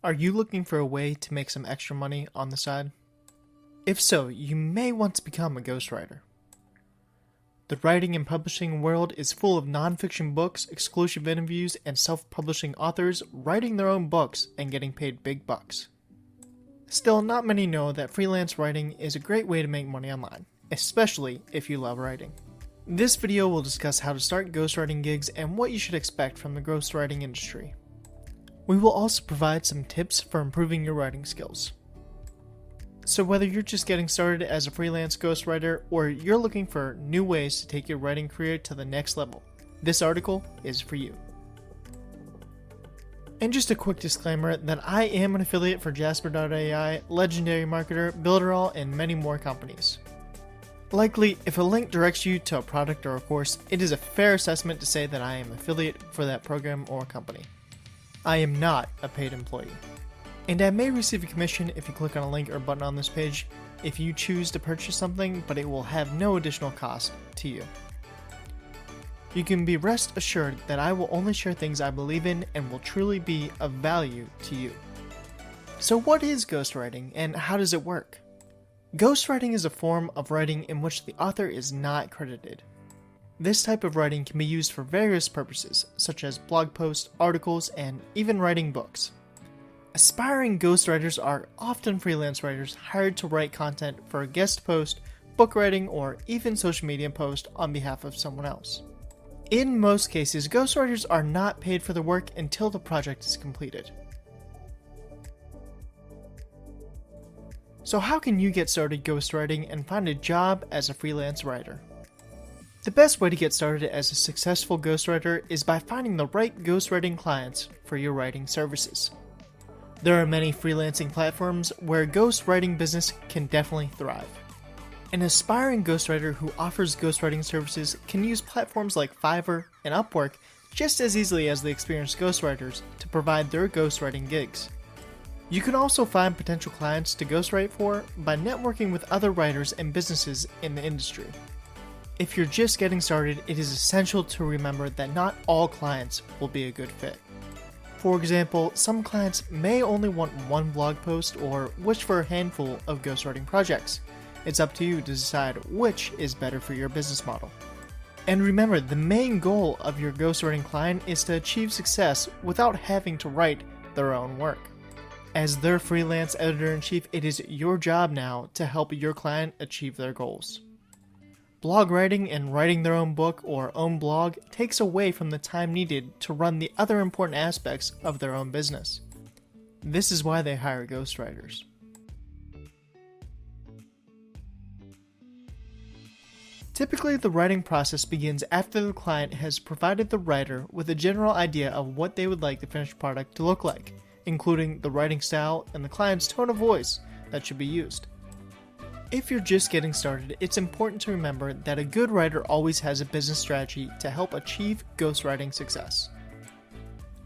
Are you looking for a way to make some extra money on the side? If so, you may want to become a ghostwriter. The writing and publishing world is full of nonfiction books, exclusive interviews, and self-publishing authors writing their own books and getting paid big bucks. Still, not many know that freelance writing is a great way to make money online, especially if you love writing. This video will discuss how to start ghostwriting gigs and what you should expect from the ghostwriting industry. We will also provide some tips for improving your writing skills. So whether you're just getting started as a freelance ghostwriter or you're looking for new ways to take your writing career to the next level, this article is for you. And just a quick disclaimer that I am an affiliate for Jasper.ai, Legendary Marketer, Builderall, and many more companies. Likely, if a link directs you to a product or a course, it is a fair assessment to say that I am an affiliate for that program or company. I am not a paid employee. And I may receive a commission if you click on a link or button on this page if you choose to purchase something, but it will have no additional cost to you. You can be rest assured that I will only share things I believe in and will truly be of value to you. So what is ghostwriting and how does it work? Ghostwriting is a form of writing in which the author is not credited. This type of writing can be used for various purposes, such as blog posts, articles, and even writing books. Aspiring ghostwriters are often freelance writers hired to write content for a guest post, book writing, or even social media post on behalf of someone else. In most cases, ghostwriters are not paid for the work until the project is completed. So how can you get started ghostwriting and find a job as a freelance writer? The best way to get started as a successful ghostwriter is by finding the right ghostwriting clients for your writing services. There are many freelancing platforms where ghostwriting business can definitely thrive. An aspiring ghostwriter who offers ghostwriting services can use platforms like Fiverr and Upwork just as easily as the experienced ghostwriters to provide their ghostwriting gigs. You can also find potential clients to ghostwrite for by networking with other writers and businesses in the industry. If you're just getting started, it is essential to remember that not all clients will be a good fit. For example, some clients may only want one blog post or wish for a handful of ghostwriting projects. It's up to you to decide which is better for your business model. And remember, the main goal of your ghostwriting client is to achieve success without having to write their own work. As their freelance editor-in-chief, it is your job now to help your client achieve their goals. Blog writing and writing their own book or own blog takes away from the time needed to run the other important aspects of their own business. This is why they hire ghostwriters. Typically, the writing process begins after the client has provided the writer with a general idea of what they would like the finished product to look like, including the writing style and the client's tone of voice that should be used. If you're just getting started, it's important to remember that a good writer always has a business strategy to help achieve ghostwriting success.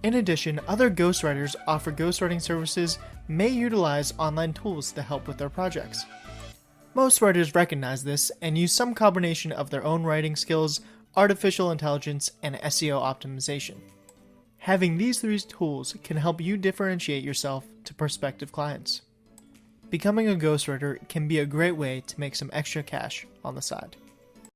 In addition, other ghostwriters offer ghostwriting services may utilize online tools to help with their projects. Most writers recognize this and use some combination of their own writing skills, artificial intelligence, and SEO optimization. Having these three tools can help you differentiate yourself to prospective clients. Becoming a ghostwriter can be a great way to make some extra cash on the side.